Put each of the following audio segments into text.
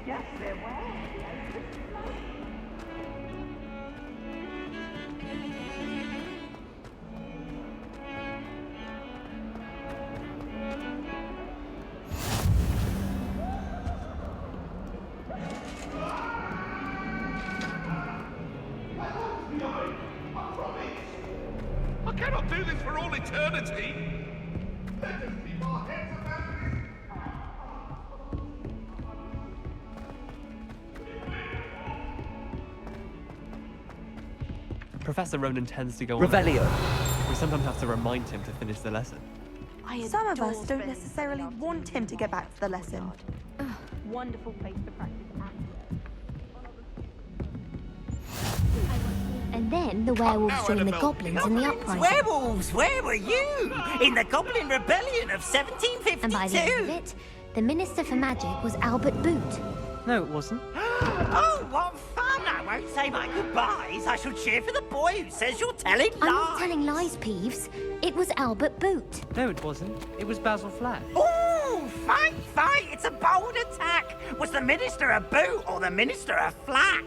I cannot do this for all eternity. Let us keep our heads about this. Professor Ronan tends to go on. Revelio. We sometimes have to remind him to finish the lesson. Some of us don't necessarily want him to get back to the lesson. Wonderful place to practice And then the werewolves joined the goblins in the uprising. Werewolves, where were you? In the Goblin Rebellion of 1752. And by the end of it, the Minister for Magic was Albert Boot. No, it wasn't. Oh, what fun! I won't say my goodbyes. I shall cheer for the boy who says you're telling lies. I'm not telling lies, Peeves. It was Albert Boot. No, it wasn't. It was Basil Flack. Ooh, fight! It's a bold attack. Was the Minister a boot or the Minister a flack?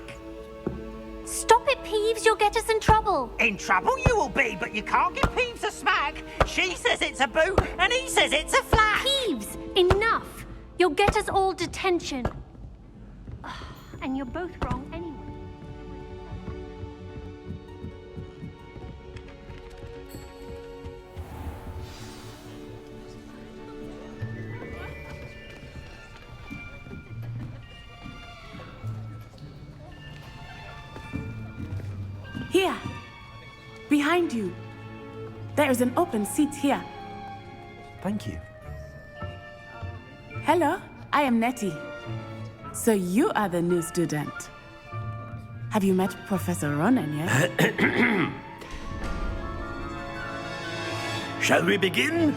Stop it, Peeves. You'll get us in trouble. In trouble you will be, but you can't give Peeves a smack. She says it's a boot, and he says it's a flack. Peeves, enough. You'll get us all detention. And you're both wrong anyway. Here, behind you. There is an open seat here. Thank you. Hello, I am Nettie. So you are the new student. Have you met Professor Ronan yet? Shall we begin?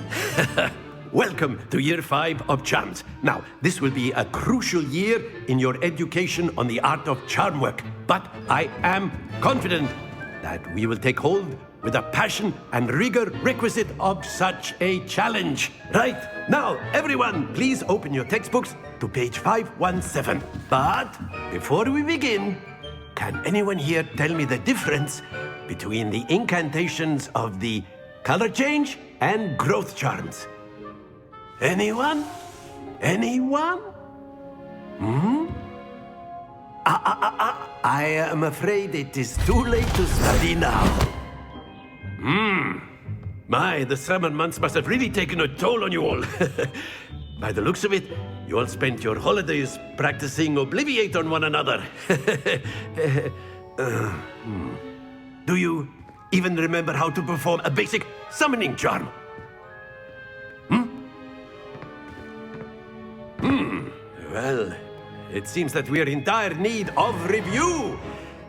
Welcome to Year 5 of Charms. Now, this will be a crucial year in your education on the art of charm work. But I am confident that we will take hold with the passion and rigor requisite of such a challenge. Right, now, everyone, please open your textbooks to page 517. But before we begin, can anyone here tell me the difference between the incantations of the color change and growth charms? Anyone? Anyone? I am afraid it is too late to study now. My, the summer months must have really taken a toll on you all. By the looks of it, you all spent your holidays practicing Obliviate on one another. Do you even remember how to perform a basic summoning charm? Well, it seems that we are in dire need of review.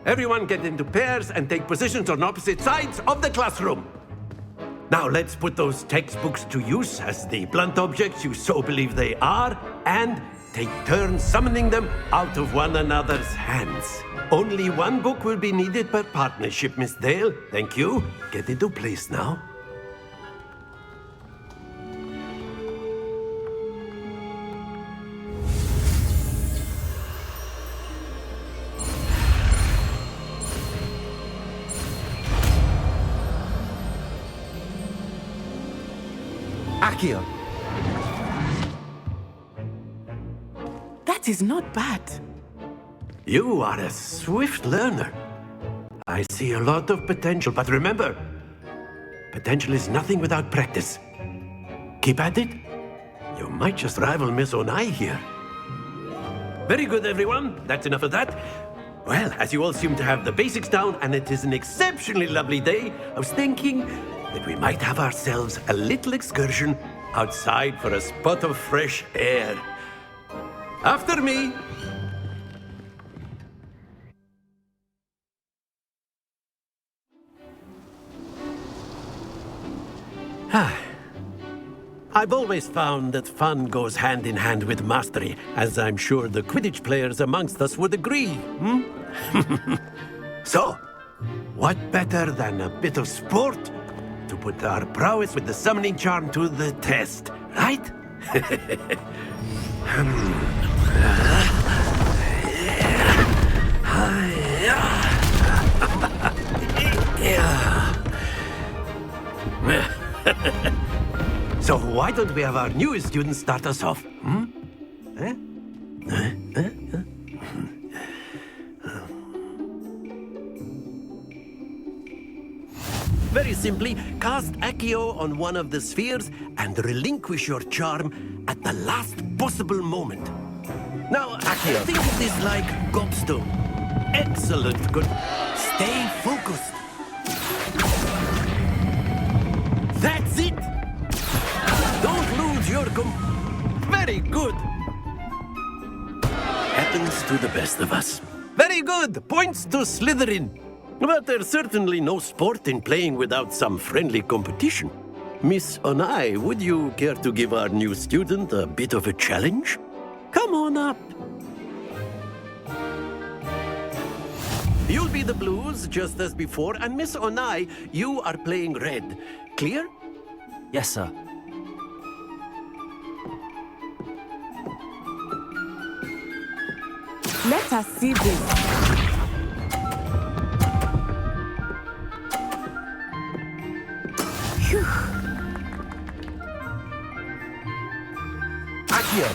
Everyone get into pairs and take positions on opposite sides of the classroom. Now let's put those textbooks to use as the blunt objects you so believe they are, and take turns summoning them out of one another's hands. Only one book will be needed per partnership, Miss Dale. Thank you. Get into place now. Accio. That is not bad. You are a swift learner. I see a lot of potential, but remember, potential is nothing without practice. Keep at it. You might just rival Miss Onai here. Very good, everyone. That's enough of that. Well, as you all seem to have the basics down, and it is an exceptionally lovely day, I was thinking that we might have ourselves a little excursion outside for a spot of fresh air. After me. I've always found that fun goes hand in hand with mastery, as I'm sure the Quidditch players amongst us would agree. So, what better than a bit of sport to put our prowess with the summoning charm to the test, right? So why don't we have our newest student start us off? Eh? Very simply, cast Accio on one of the spheres and relinquish your charm at the last possible moment. Now, Accio, think of this like gobstone. Excellent. Good. Stay focused. That's it. Don't lose your Very good. Happens to the best of us. Very good. Points to Slytherin. But there's certainly no sport in playing without some friendly competition. Miss Onai, would you care to give our new student a bit of a challenge? Come on up. You'll be the blues, just as before, and Miss Onai, you are playing red. Clear? Yes, sir. Let us see this. Phew. Accio.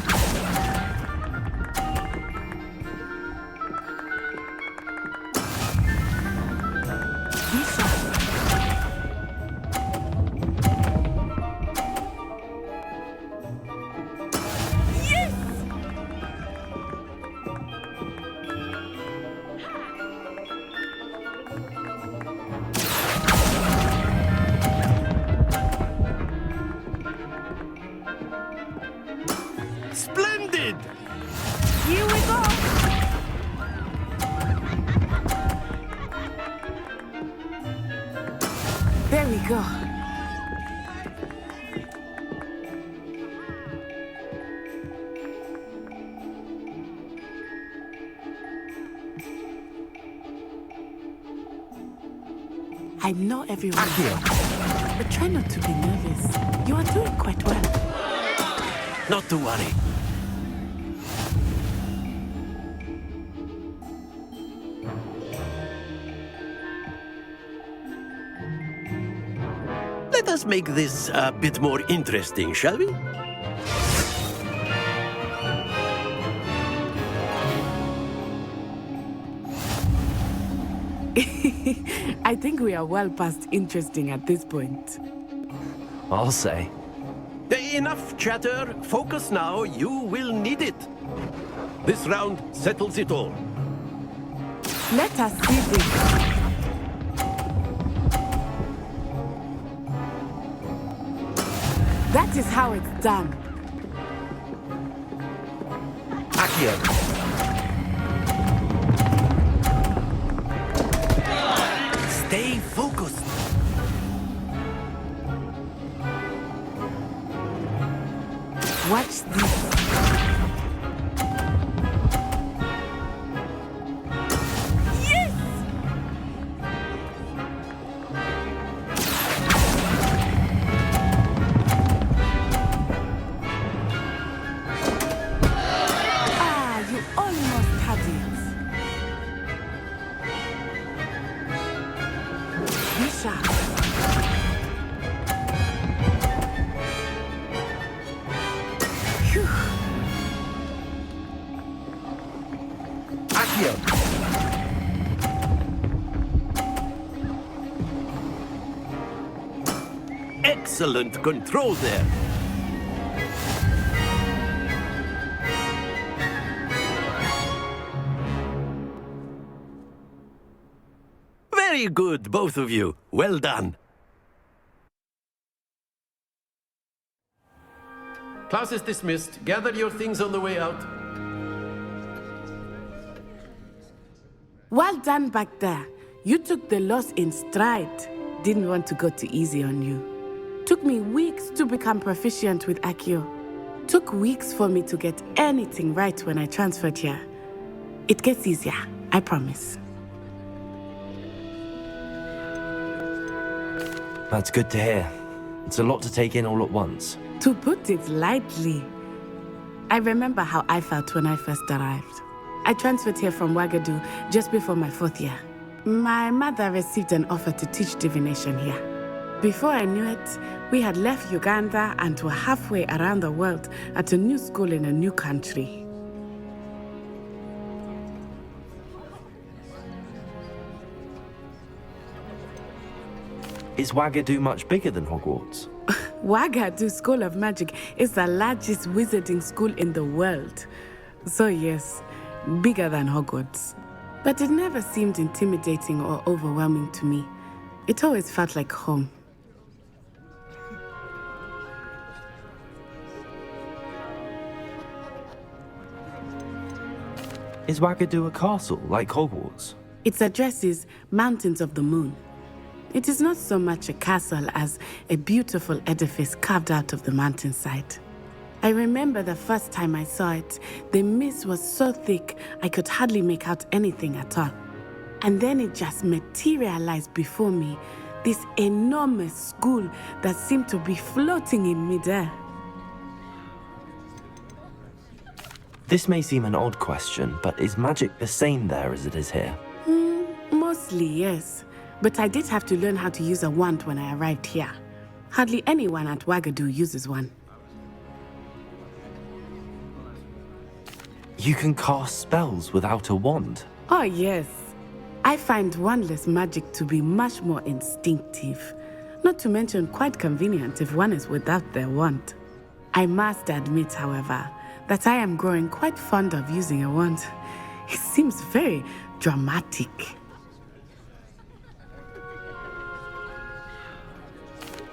Splendid! Here we go. There we go. I know everyone, but try not to be nervous. You are doing quite well. Not to worry. Let us make this a bit more interesting, shall we? I think we are well past interesting at this point. I'll say. Enough chatter. Focus now. You will need it. This round settles it all. Let us see this. That is how it's done. Accio. Stay focused. Watch this. Yes! Ah, you almost had it. Be sharp. Phew. Accio. Excellent control there. Very good, both of you. Well done. Class is dismissed. Gather your things on the way out. Well done back there. You took the loss in stride. Didn't want to go too easy on you. Took me weeks to become proficient with Accio. Took weeks for me to get anything right when I transferred here. It gets easier, I promise. That's good to hear. It's a lot to take in all at once. To put it lightly, I remember how I felt when I first arrived. I transferred here from Wagadu just before my 4th year. My mother received an offer to teach divination here. Before I knew it, we had left Uganda and were halfway around the world at a new school in a new country. Is Wagadu much bigger than Hogwarts? Wagadu School of Magic is the largest wizarding school in the world. So yes, bigger than Hogwarts. But it never seemed intimidating or overwhelming to me. It always felt like home. Is Wagadu a castle like Hogwarts? Its address is Mountains of the Moon. It is not so much a castle as a beautiful edifice carved out of the mountainside. I remember the first time I saw it, the mist was so thick I could hardly make out anything at all. And then it just materialized before me, this enormous school that seemed to be floating in midair. This may seem an odd question, but is magic the same there as it is here? Mostly, yes. But I did have to learn how to use a wand when I arrived here. Hardly anyone at Wagadu uses one. You can cast spells without a wand. Oh, yes. I find wandless magic to be much more instinctive. Not to mention quite convenient if one is without their wand. I must admit, however, that I am growing quite fond of using a wand. It seems very dramatic.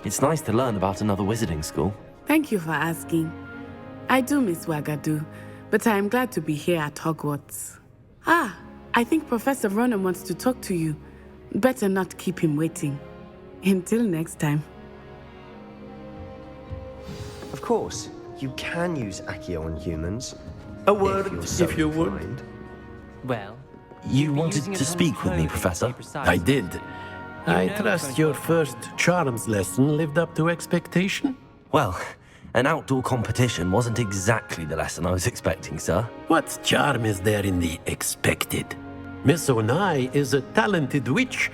It's nice to learn about another wizarding school. Thank you for asking. I do miss Wagadu, but I am glad to be here at Hogwarts. Ah, I think Professor Ronan wants to talk to you. Better not keep him waiting. Until next time. Of course, you can use Accio on humans. A word, if you would. inclined. Well, You wanted to speak with me, Professor? I did. I trust your first charms lesson lived up to expectation? Well, an outdoor competition wasn't exactly the lesson I was expecting, sir. What charm is there in the expected? Miss Onai is a talented witch.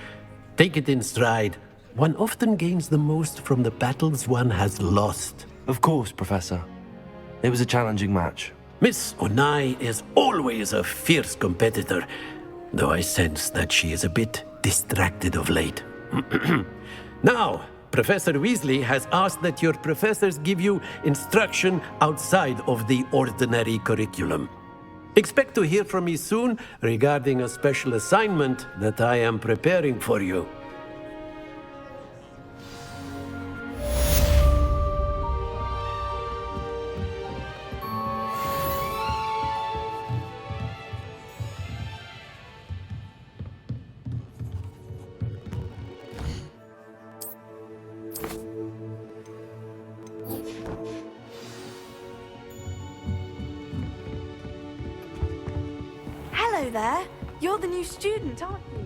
Take it in stride. One often gains the most from the battles one has lost. Of course, Professor. It was a challenging match. Miss Onai is always a fierce competitor, though I sense that she is a bit distracted of late. Now, Professor Weasley has asked that your professors give you instruction outside of the ordinary curriculum. Expect to hear from me soon regarding a special assignment that I am preparing for you. Hello there. You're the new student, aren't you?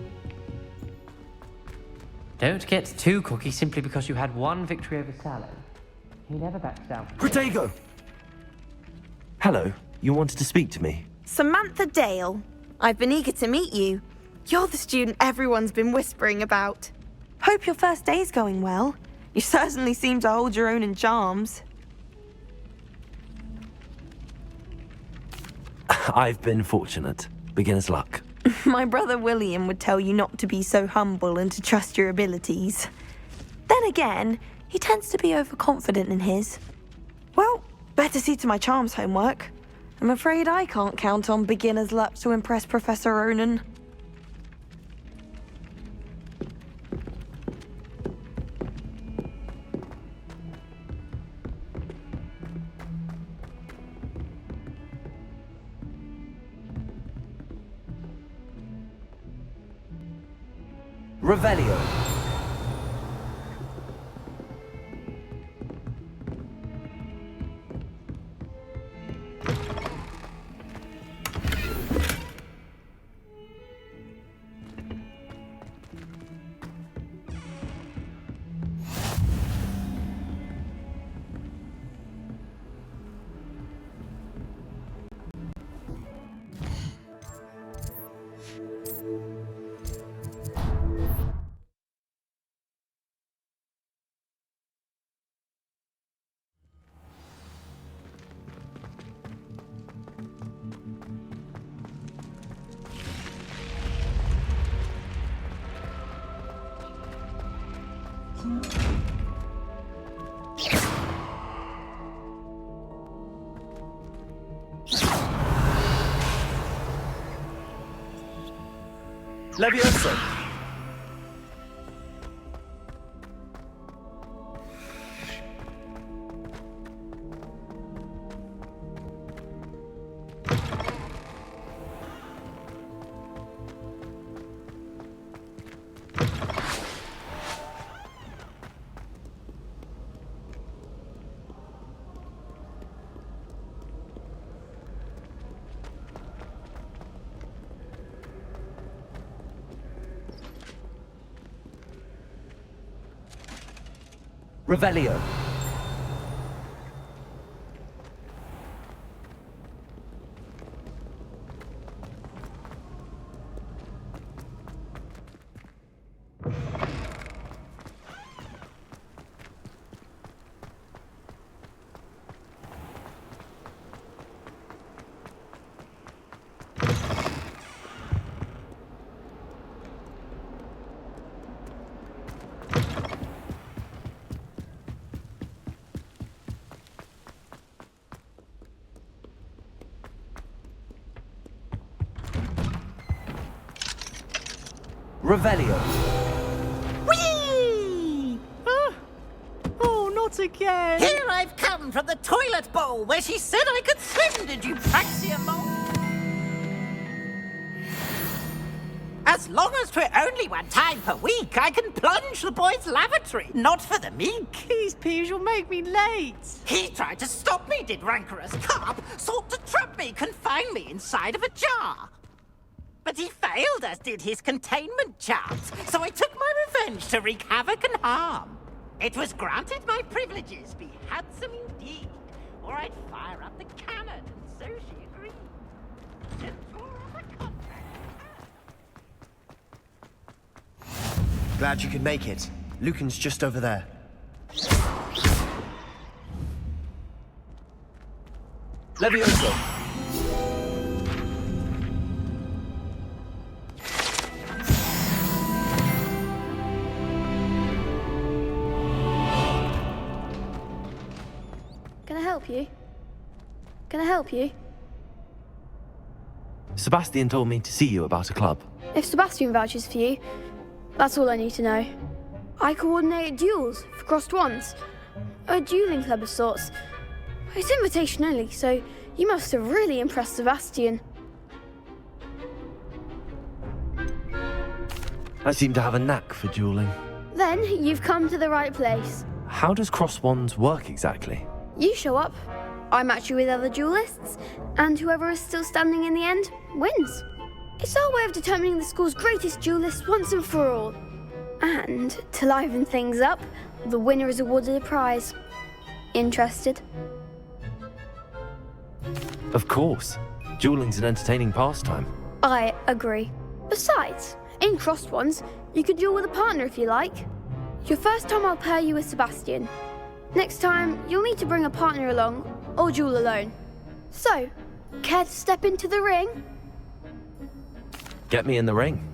Don't get too cocky simply because you had one victory over Sallow. He never backs down. Protego! Hello, you wanted to speak to me? Samantha Dale. I've been eager to meet you. You're the student everyone's been whispering about. Hope your first day's going well. You certainly seem to hold your own in charms. I've been fortunate. Beginner's luck. My brother William would tell you not to be so humble and to trust your abilities. Then again, he tends to be overconfident in his. Well, better see to my charms homework. I'm afraid I can't count on beginner's luck to impress Professor Ronan. Revelio. Levioso! Revelio. Revelio. Whee! Oh, not again! Here I've come from the toilet bowl where she said I could swim, did you praxia mole? As long as 'twere only one time per week, I can plunge the boys' lavatory, not for the meek. Please, Peeves, you'll make me late. He tried to stop me, did rancorous carp, sought to trap me, confine me inside of a jar. But he failed, as did his containment charms, so I took my revenge to wreak havoc and harm. It was granted my privileges be handsome indeed, or I'd fire up the cannon, and so she agreed. Then tore up a contract. Glad you could make it. Lucan's just over there. Levioso. Can I help you? Can I help you? Sebastian told me to see you about a club. If Sebastian vouches for you, that's all I need to know. I coordinate duels for crossed wands. A dueling club of sorts. It's invitation only, so you must have really impressed Sebastian. I seem to have a knack for dueling. Then you've come to the right place. How does cross wands work exactly? You show up, I match you with other duelists, and whoever is still standing in the end wins. It's our way of determining the school's greatest duelist once and for all. And to liven things up, the winner is awarded a prize. Interested? Of course. Dueling's an entertaining pastime. I agree. Besides, in crossed ones, you could duel with a partner if you like. Your first time I'll pair you with Sebastian. Next time, you'll need to bring a partner along, or duel alone. So, care to step into the ring? Get me in the ring.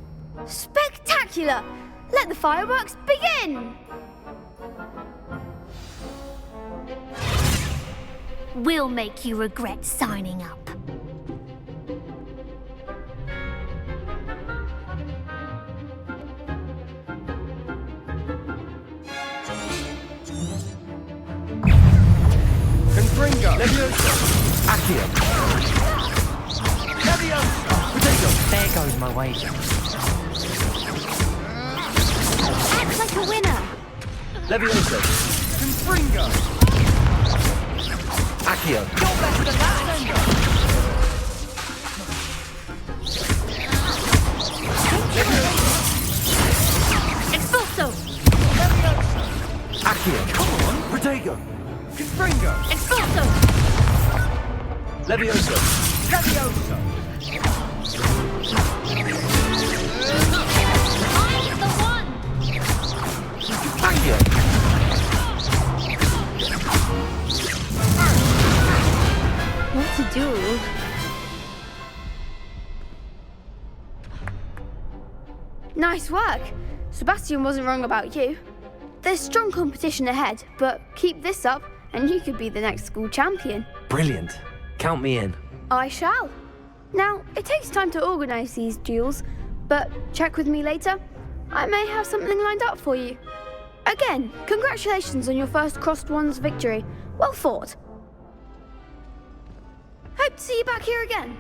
Spectacular! Let the fireworks begin! We'll make you regret signing up. Confringo! Levioso! Accio! Levioso! Potato! There goes my wager. Act like a winner. Levioso! Confringo! Accio! You're better than that! Expulso! Accio! Come on! Protego! Confringo! Expulso! Levioso! Levioso! I'm the one! Accio! What to do? Nice work. Sebastian wasn't wrong about you. There's strong competition ahead, but keep this up and you could be the next school champion. Brilliant. Count me in. I shall. Now, it takes time to organise these duels, but check with me later. I may have something lined up for you. Again, congratulations on your first Crossed Wands victory. Well fought. Hope to see you back here again.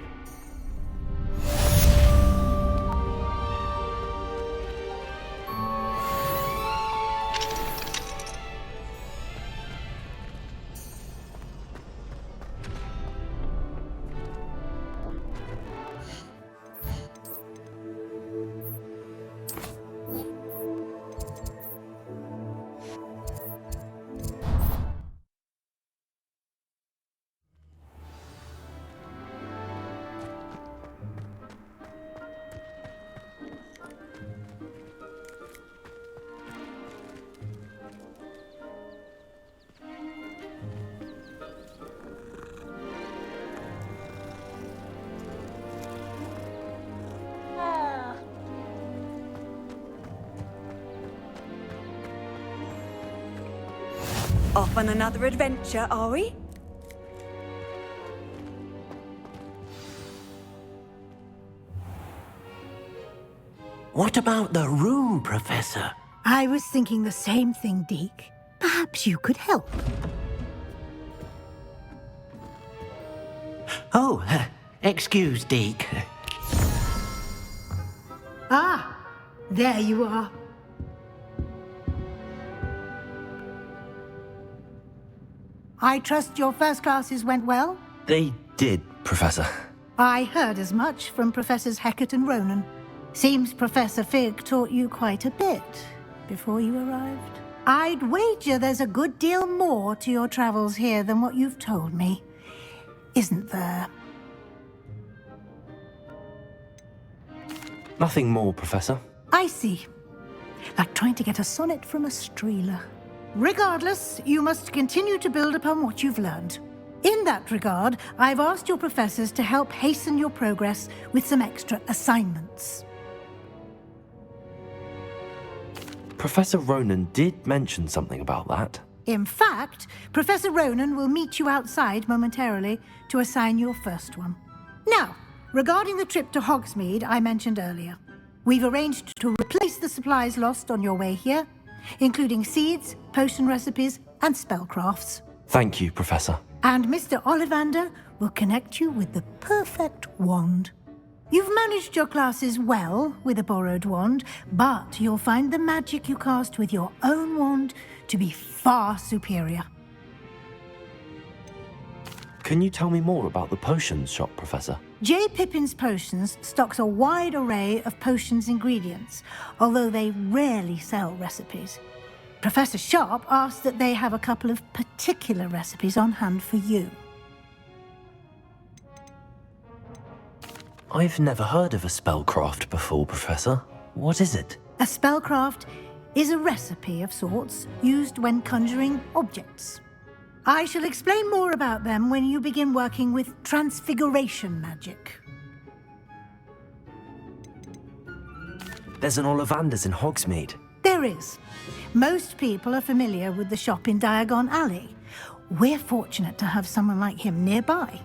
Off on another adventure, are we? What about the room, Professor? I was thinking the same thing, Deke. Perhaps you could help. Oh, excuse, Deke. Ah, there you are. I trust your first classes went well? They did, Professor. I heard as much from Professors Hecat and Ronan. Seems Professor Fig taught you quite a bit before you arrived. I'd wager there's a good deal more to your travels here than what you've told me. Isn't there? Nothing more, Professor. I see. Like trying to get a sonnet from a streeler. Regardless, you must continue to build upon what you've learned. In that regard, I've asked your professors to help hasten your progress with some extra assignments. Professor Ronan did mention something about that. In fact, Professor Ronan will meet you outside momentarily to assign your first one. Now, regarding the trip to Hogsmeade I mentioned earlier, we've arranged to replace the supplies lost on your way here, including seeds, potion recipes, and spellcrafts. Thank you, Professor. And Mr. Ollivander will connect you with the perfect wand. You've managed your classes well with a borrowed wand, but you'll find the magic you cast with your own wand to be far superior. Can you tell me more about the potions shop, Professor? J. Pippin's Potions stocks a wide array of potions ingredients, although they rarely sell recipes. Professor Sharp asked that they have a couple of particular recipes on hand for you. I've never heard of a spellcraft before, Professor. What is it? A spellcraft is a recipe of sorts used when conjuring objects. I shall explain more about them when you begin working with transfiguration magic. There's an Ollivander's in Hogsmeade. There is. Most people are familiar with the shop in Diagon Alley. We're fortunate to have someone like him nearby.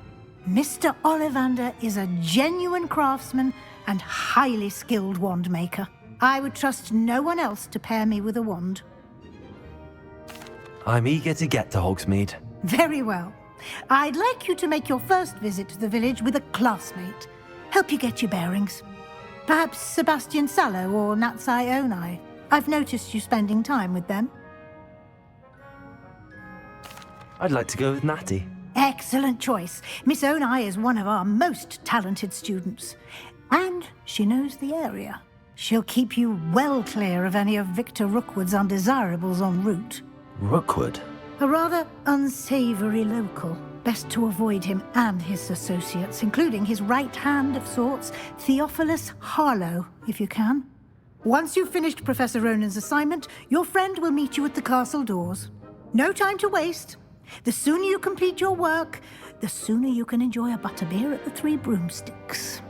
Mr. Ollivander is a genuine craftsman and highly skilled wand maker. I would trust no one else to pair me with a wand. I'm eager to get to Hogsmeade. Very well. I'd like you to make your first visit to the village with a classmate. Help you get your bearings. Perhaps Sebastian Sallow or Natsai Onai. I've noticed you spending time with them. I'd like to go with Natty. Excellent choice. Miss Onai is one of our most talented students. And she knows the area. She'll keep you well clear of any of Victor Rookwood's undesirables en route. Rookwood? A rather unsavory local. Best to avoid him and his associates, including his right hand of sorts, Theophilus Harlow, if you can. Once you've finished Professor Ronan's assignment, your friend will meet you at the castle doors. No time to waste. The sooner you complete your work, the sooner you can enjoy a butterbeer at the Three Broomsticks.